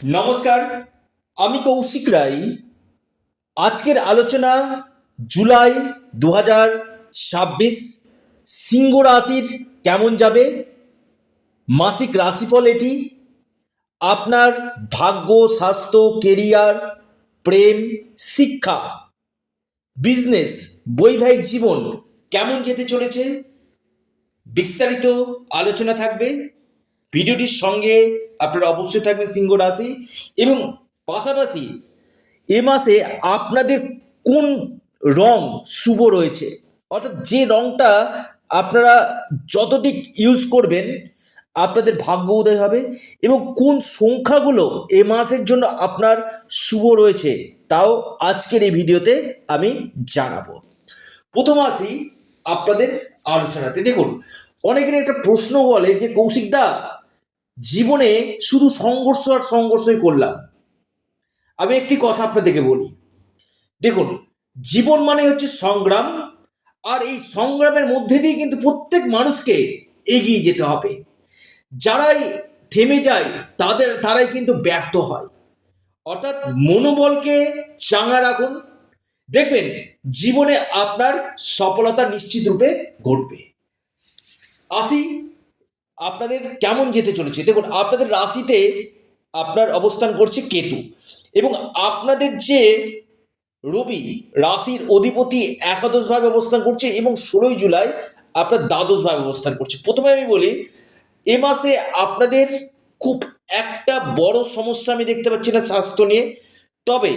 নমস্কার, আমি কৌশিক রায়। আজকের আলোচনা জুলাই 2026 সিংহ রাশির কেমন যাবে মাসিক রাশিফল এটি। আপনার ভাগ্য, স্বাস্থ্য, কেরিয়ার, প্রেম, শিক্ষা, বিজনেস, বৈবাহিক জীবন কেমন যেতে চলেছে বিস্তারিত আলোচনা থাকবে। ভিডিওটির সঙ্গে আপনারা অবশ্যই থাকবেন সিংহ রাশি, এবং পাশাপাশি এ মাসে আপনাদের কোন রং শুভ রয়েছে, অর্থাৎ যে রংটা আপনারা যতদিক ইউজ করবেন আপনাদের ভাগ্য উদয় হবে, এবং কোন সংখ্যাগুলো এ মাসের জন্য আপনার শুভ রয়েছে তাও আজকের এই ভিডিওতে আমি জানাবো। প্রথম আসি আপনাদের আলোচনাতে। দেখুন, অনেকের একটা প্রশ্ন বলে যে কৌশিকদা, জীবনে শুধু সংঘর্ষ আর সংঘর্ষই করলাম। আমি একটি কথা আপনাদেরকে বলি, দেখুন, জীবন মানে হচ্ছে সংগ্রাম, আর এই সংগ্রামের মধ্যে দিয়ে কিন্তু প্রত্যেক মানুষকে এগিয়ে যেতে হবে। যারাই থেমে যায় তারাই কিন্তু ব্যর্থ হয়। অর্থাৎ মনোবলকে চাঙ্গা রাখুন, দেখবেন জীবনে আপনার সফলতা নিশ্চিত রূপে ঘটবে। আসি আপনাদের কেমন যেতে চলেছে। দেখুন, আপনাদের রাশিতে আপনার অবস্থান করছে কেতু, এবং আপনাদের যে রবি রাশির অধিপতি একাদশভাবে অবস্থান করছে, এবং 16 জুলাই আপনার দ্বাদশভাবে অবস্থান করছে। প্রথমে আমি বলি, এ মাসে আপনাদের খুব একটা বড় সমস্যা আমি দেখতে পাচ্ছি না স্বাস্থ্য নিয়ে। তবে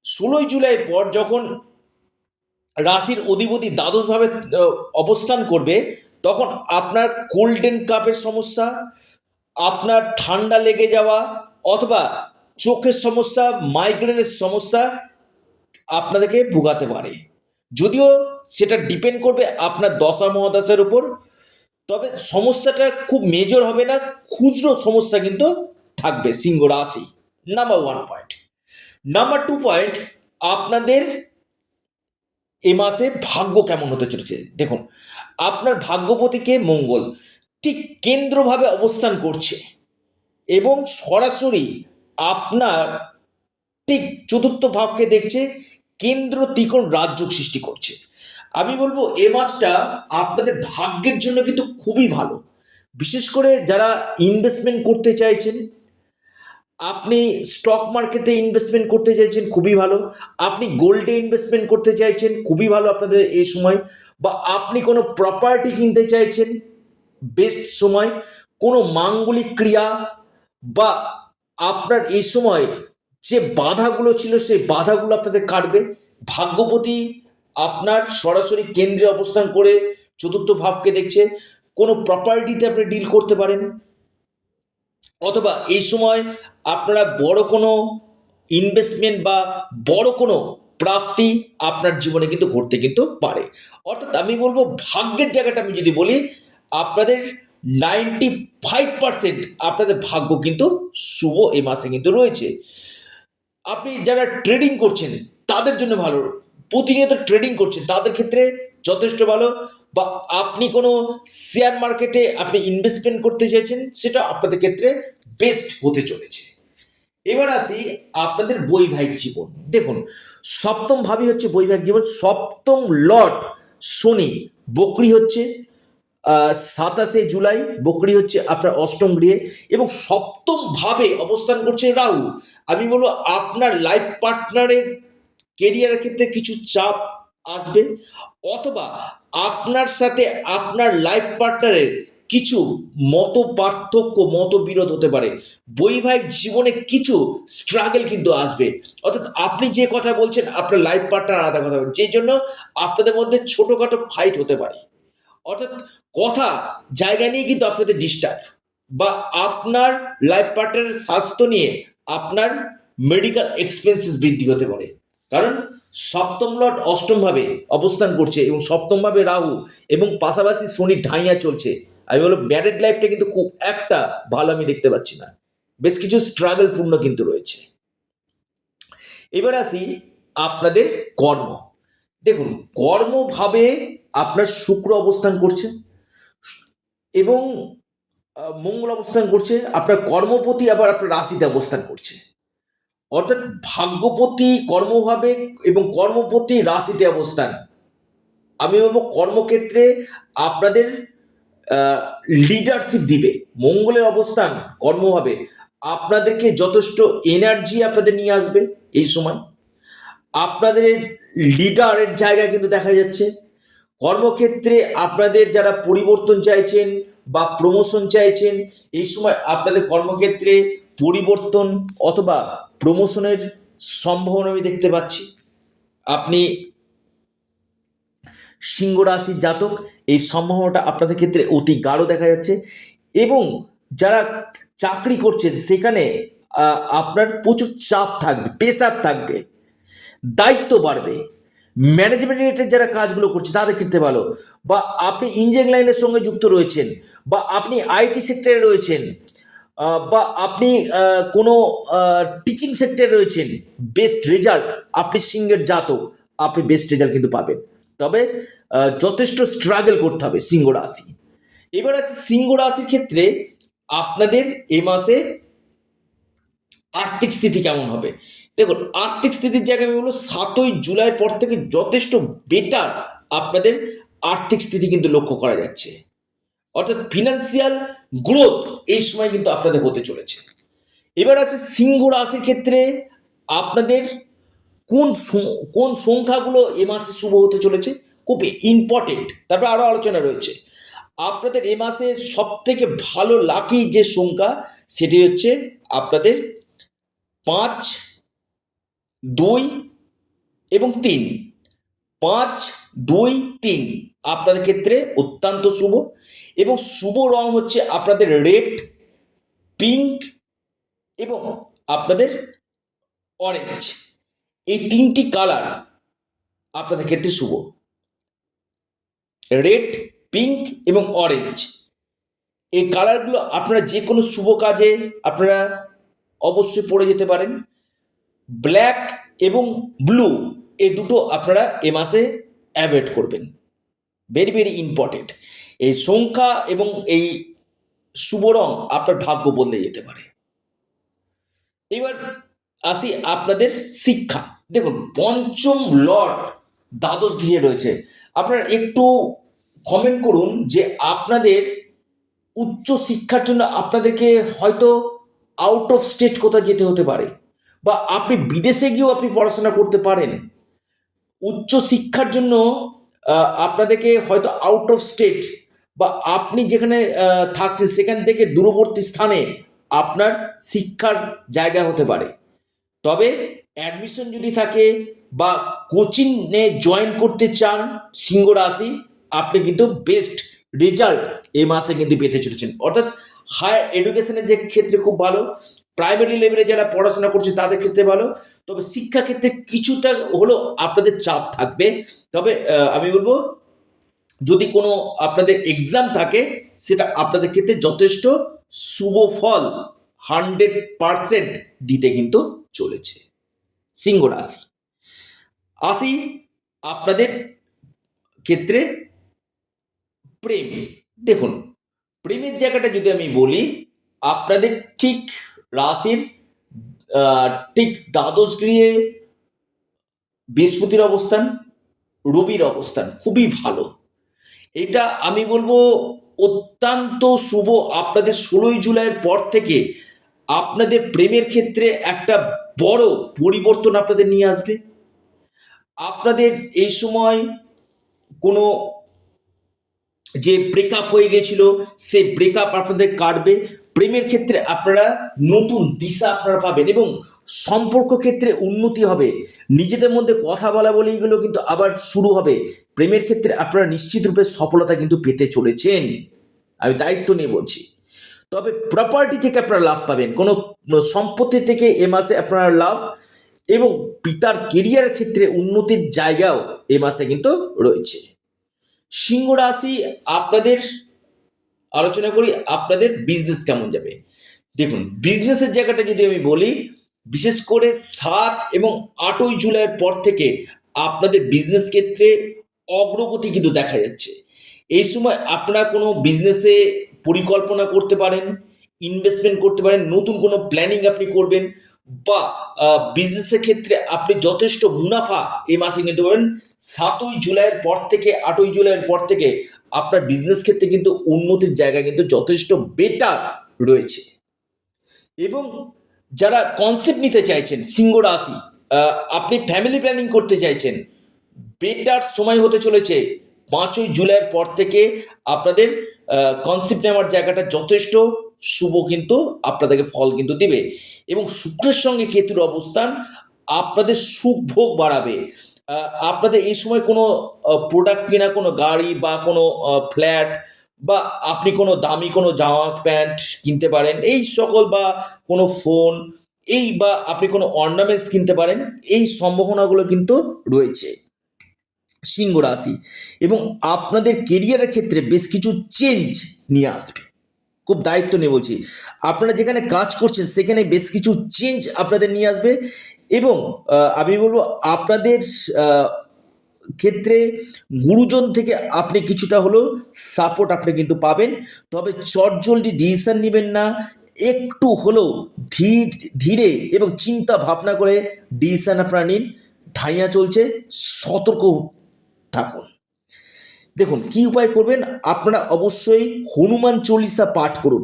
16 জুলাই পর যখন রাশির অধিপতি দ্বাদশভাবে অবস্থান করবে, তখন আপনার গোল্ডেন কাপের সমস্যা, আপনার ঠান্ডা লেগে যাওয়া, অথবা চোখের সমস্যা, মাইগ্রেনের সমস্যা আপনাদেরকে ভোগাতে পারে। যদিও সেটা ডিপেন্ড করবে আপনার দশা মহাদশার উপর, তবে সমস্যাটা খুব মেজর হবে না, খুচরো সমস্যা কিন্তু থাকবে সিংহ রাশি। Number 1 point. নাম্বার 2 পয়েন্ট, আপনাদের এ মাসে ভাগ্য কেমন হতে চলেছে। দেখুন, আপনার ভাগ্যপতিকে মঙ্গল ঠিক কেন্দ্রভাবে অবস্থান করছে, এবং সরাসরি আপনার ঠিক চতুর্থ ভাবকে দেখছে, কেন্দ্র ত্রিকোণ রাজযোগ সৃষ্টি করছে। আমি বলবো এ মাসটা আপনাদের ভাগ্যের জন্য কিন্তু খুবই ভালো। বিশেষ করে যারা ইনভেস্টমেন্ট করতে চাইছেন, আপনি স্টক মার্কেটে ইনভেস্টমেন্ট করতে চাইছেন, খুবই ভালো। আপনি গোল্ডে ইনভেস্টমেন্ট করতে চাইছেন, খুবই ভালো আপনাদের এই সময়। বা আপনি কোনো প্রপার্টি কিনতে চাইছেন, বেস্ট সময়। কোনো মাঙ্গলিক ক্রিয়া, বা আপনার এই সময় যে বাধাগুলো ছিল সেই বাধাগুলো আপনাদের কাটবে। ভাগ্যপতি আপনার সরাসরি কেন্দ্রে অবস্থান করে চতুর্থ ভাবকে দেখছে, কোনো প্রপার্টিতে আপনি ডিল করতে পারেন, অথবা এই সময় আপনারা বড় কোনো ইনভেস্টমেন্ট বা বড় কোনো প্রাপ্তি আপনার জীবনে কিন্তু ঘটতে কিন্তু পারে। অর্থাৎ আমি বলবো ভাগ্যের জায়গাটা আমি যদি বলি, আপনাদের 95% আপনাদের ভাগ্য কিন্তু শুভ এই মাসে কিন্তু রয়েছে। আপনি যারা ট্রেডিং করছেন তাদের জন্য ভালো, প্রতিনিয়ত ট্রেডিং করছেন তাদের ক্ষেত্রে যথেষ্ট ভালো। বা আপনি কোনো শেয়ার মার্কেটে আপনি ইনভেস্টমেন্ট করতে চাইছেন, সেটা আপনাদের ক্ষেত্রে বেস্ট হতে চলেছে। এবার আসি আপনাদের বৈবাহিক জীবন। দেখুন, সপ্তম ভাবই হচ্ছে বৈবাহিক জীবন। সপ্তম লর্ড শনি বকরি হচ্ছে 27 জুলাই, বকরি হচ্ছে আপনার অষ্টম গৃহে, এবং সপ্তম ভাবে অবস্থান করছে রাহু। আমি বলবো আপনার লাইফ পার্টনারের কেরিয়ারের ক্ষেত্রে কিছু চাপ আসবে, অথবা আপনার সাথে আপনার লাইফ পার্টনারের কিছু মত পার্থক্য, মতবিরোধ হতে পারে। বৈবাহিক জীবনে কিছু স্ট্রাগল কিন্তু আসবে, অর্থাৎ আপনি যে কথা বলছেন আপনার লাইফ পার্টনার আলাদা কথা বলছেন, যেই জন্য আপনাদের মধ্যে ছোটোখাটো ফাইট হতে পারে। অর্থাৎ কথা জায়গা নিয়ে কিন্তু আপনাদের ডিস্টার্ব, বা আপনার লাইফ পার্টনারের স্বাস্থ্য নিয়ে আপনার মেডিকেল এক্সপেন্সেস বৃদ্ধি হতে পারে। কারণ সপ্তম লর্ড অষ্টম ভাবে অবস্থান করছে, এবং সপ্তম ভাবে রাহু, এবং পাশাপাশি শনির ঢাইয়া চলছে। আমি বলবো ম্যারিড লাইফটা কিন্তু খুব একটা ভালো আমি দেখতে পাচ্ছি না, বেশ কিছু স্ট্রাগল পূর্ণ কিন্তু রয়েছে। এবার আসি আপনাদের কর্ম। দেখুন, কর্মভাবে আপনার শুক্র অবস্থান করছে, এবং মঙ্গল অবস্থান করছে, আপনার কর্মপতি আবার আপনার রাশিতে অবস্থান করছে, অর্থাৎ ভাগ্যপতি কর্মভাবে এবং কর্মপতি রাশিতে অবস্থান। আমি বলবো কর্মক্ষেত্রে আপনাদের লিডারশিপ দিবে। মঙ্গলের অবস্থান কর্মভাবে আপনাদেরকে যথেষ্ট এনার্জি আপনাদের নিয়ে আসবে এই সময়। আপনাদের লিডারের জায়গা কিন্তু দেখা যাচ্ছে। কর্মক্ষেত্রে আপনাদের যারা পরিবর্তন চাইছেন বা প্রমোশন চাইছেন, এই সময় আপনাদের কর্মক্ষেত্রে পরিবর্তন অথবা প্রমোশনের সম্ভাবনা আমি দেখতে পাচ্ছি। আপনি সিংহ রাশির জাতক, এই সম্ভাবনাটা আপনাদের ক্ষেত্রে অতি গাঢ় দেখা যাচ্ছে। এবং যারা চাকরি করছেন সেখানে আপনার প্রচুর চাপ থাকবে, প্রেশার থাকবে, দায়িত্ব বাড়বে। ম্যানেজমেন্ট রিলেটেড যারা কাজগুলো করছে তাদের ক্ষেত্রে ভালো, বা আপনি ইঞ্জিনিয়ারিং লাইনের সঙ্গে যুক্ত রয়েছেন, বা আপনি আইটি সেক্টরে রয়েছেন, বা আপনি কোনো টিচিং সেক্টরে রয়েছেন, বেস্ট রেজাল্ট আপনি সিংহের জাতক, আপনি বেস্ট রেজাল্ট কিন্তু পাবেন। তবে যথেষ্ট স্ট্রাগল করতে হবে সিংহ রাশি। এবার আছে সিংহ রাশির ক্ষেত্রে আপনাদের এ মাসে আর্থিক স্থিতি কেমন হবে। দেখুন, আর্থিক স্থিতির জায়গায় আমি বলবো 7ই জুলাইয়ের পর থেকে যথেষ্ট বেটার আপনাদের আর্থিক স্থিতি কিন্তু লক্ষ্য করা যাচ্ছে। অর্থাৎ ফিনান্সিয়াল গ্রোথ এই সময় কিন্তু আপনাদের হতে চলেছে। এবার আছে সিংহ রাশির ক্ষেত্রে আপনাদের কোন কোন সংখ্যাগুলো এ মাসে শুভ হতে চলেছে, খুব ইম্পর্টেন্ট। তারপরে আরও আলোচনা রয়েছে। আপনাদের এ মাসে সব থেকে ভালো লাকি যে সংখ্যা সেটি হচ্ছে আপনাদের 5, 2 এবং 3। 5, 2, 3 আপনাদের ক্ষেত্রে অত্যন্ত শুভ। এবং শুভ রং হচ্ছে আপনাদের রেড, পিঙ্ক এবং আপনাদের অরেঞ্জ। এই 3টি কালার আপনাদের ক্ষেত্রে শুভ। রেড, পিঙ্ক এবং অরেঞ্জ, এই কালারগুলো আপনারা যে কোনো শুভ কাজে আপনারা অবশ্যই পরে যেতে পারেন। ব্ল্যাক এবং ব্লু এই দুটো আপনারা এ মাসে অ্যাভয়েড করবেন, ভেরি ভেরি ইম্পর্টেন্ট। এই সংখ্যা এবং এই শুভ রং আপনার ভাগ্য বদলে যেতে পারে। এবার আসি আপনাদের শিক্ষা। দেখুন, পঞ্চম লর্ড দ্বাদশ গৃহে রয়েছে। আপনারা একটু কমেন্ট করুন যে আপনাদের উচ্চ শিক্ষার জন্য আপনাদেরকে হয়তো আউট অফ স্টেট কোথাও যেতে হতে পারে, বা আপনি বিদেশে গিয়েও আপনি পড়াশোনা করতে পারেন। উচ্চ শিক্ষার জন্য আপনাদেরকে হয়তো আউট অফ স্টেট বা আপনি যেখানে থাকছেন সেখান থেকে দূরবর্তী স্থানে আপনার শিক্ষার জায়গা হতে পারে। তবে অ্যাডমিশন যদি থাকে বা কোচিংয়ে জয়েন করতে চান সিংহ রাশি, আপনি কিন্তু বেস্ট রেজাল্ট এই মাসে কিন্তু পেতে চলেছেন। অর্থাৎ হায়ার এডুকেশনের যে ক্ষেত্রে খুব ভালো, প্রাইমারি লেভেলে যারা পড়াশোনা করছে তাদের ক্ষেত্রে ভালো। তবে শিক্ষাক্ষেত্রে কিছুটা হলেও আপনাদের চাপ থাকবে। তবে আমি বলবো যদি কোনো আপনাদের এক্সাম থাকে সেটা আপনাদের ক্ষেত্রে যথেষ্ট শুভ ফল 100% দিতে কিন্তু চলেছে সিংহ রাশি। আসি আপনাদের ক্ষেত্রে প্রেম। দেখুন, প্রেমের জায়গাটা যদি আমি বলি, আপনাদের ঠিক রাশির ঠিক দ্বাদশ গৃহে বৃহস্পতির অবস্থান, রবির অবস্থান খুবই ভালো। এটা আমি বলবো অত্যন্ত শুভ। আপনাদের 16ই জুলাইয়ের পর থেকে আপনাদের প্রেমের ক্ষেত্রে একটা বড় পরিবর্তন আপনাদের নিয়ে আসবে। আপনাদের এই সময় কোনো যে ব্রেকআপ হয়ে গেছিল সে ব্রেকআপ আপনাদের কাটবে। প্রেমের ক্ষেত্রে আপনারা নতুন দিশা আপনারা পাবেন এবং সম্পর্ক ক্ষেত্রে উন্নতি হবে। নিজেদের মধ্যে কথা বলা বলি এগুলো কিন্তু আবার শুরু হবে। প্রেমের ক্ষেত্রে আপনারা নিশ্চিত রূপে সফলতা কিন্তু পেতে চলেছেন, আমি দায়িত্ব নিয়ে বলছি। তবে প্রপার্টি থেকে আপনারা লাভ পাবেন, কোনো সম্পত্তি থেকে এ মাসে আপনারা লাভ, এবং পিতার কেরিয়ারের ক্ষেত্রে উন্নতির জায়গাও এ মাসে কিন্তু রয়েছে। সিংহ রাশি, আপনাদের আলোচনা করি আপনাদের বিজনেস কেমন যাবে। দেখুন, বিজনেসের জায়গাটা যদি আমি বলি, বিশেষ করে 7 এবং 8ই জুলাইয়ের পর থেকে আপনাদের বিজনেস ক্ষেত্রে অগ্রগতি কিন্তু দেখা যাচ্ছে। এই সময় আপনারা কোনো বিজনেসে পরিকল্পনা করতে পারেন, ইনভেস্টমেন্ট করতে পারেন, নতুন কোনো প্ল্যানিং আপনি করবেন, বা বিজনেসের ক্ষেত্রে আপনি যথেষ্ট মুনাফা এই মাসে কিনতে পারবেন। 7ই জুলাইয়ের পর থেকে 8ই জুলাইয়ের পর থেকে আপনার বিজনেস ক্ষেত্রে কিন্তু উন্নতির জায়গা কিন্তু যথেষ্ট বেটার রয়েছে। এবং যারা কনসেপ্ট নিতে চাইছেন, সিংহ রাশি, আপনি ফ্যামিলি প্ল্যানিং করতে চাইছেন, বেটার সময় হতে চলেছে 5ই জুলাইয়ের পর থেকে আপনাদের কনসেপ্ট নেওয়ার জায়গাটা যথেষ্ট শুভ কিন্তু আপনাদেরকে ফল কিন্তু দিবে। এবং শুক্রের সঙ্গে কেতুর অবস্থান আপনাদের সুখ ভোগ বাড়াবে। আপনাদের এই সময় কোনো প্রোডাক্ট কেনা, কোনো গাড়ি বা কোনো ফ্ল্যাট, বা আপনি কোনো দামি কোনো জামা প্যান্ট কিনতে পারেন এই সকল, বা কোনো ফোন, এই বা আপনি কোনো অর্নামেন্টস কিনতে পারেন, এই সম্ভাবনাগুলো কিন্তু রয়েছে সিংহ রাশি। এবং আপনাদের কেরিয়ারের ক্ষেত্রে বেশ কিছু চেঞ্জ নিয়ে আসবে, খুব দায়িত্ব নিয়ে বলছি। আপনারা যেখানে কাজ করছেন সেখানে বেশ কিছু চেঞ্জ আপনাদের নিয়ে আসবে। এবং আমি বলবো আপনাদের ক্ষেত্রে গুরুজন থেকে আপনি কিছুটা হলেও সাপোর্ট আপনি কিন্তু পাবেন। তবে চটজলদি ডিসিশন নেবেন না, একটু হলেও ধীরে এবং চিন্তা ভাবনা করে ডিসিশন আপনারা নিন। ঢাইয়া চলছে, সতর্ক থাকুন। দেখুন কি উপায় করবেন, আপনারা অবশ্যই হনুমান চল্লিশা পাঠ করুন,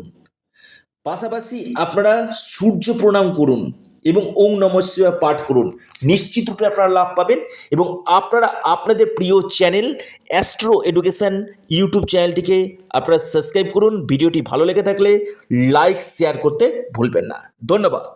পাশাপাশি আপনারা সূর্য প্রণাম করুন এবং ওং নমঃ শিবায় পাঠ করুন। নিশ্চিত রূপে আপনারা লাভ পাবেন। এবং আপনারা আপনাদের প্রিয় চ্যানেল অ্যাস্ট্রো এডুকেশন ইউটিউব চ্যানেলটিকে আপনারা সাবস্ক্রাইব করুন। ভিডিওটি ভালো লেগে থাকলে লাইক শেয়ার করতে ভুলবেন না। ধন্যবাদ।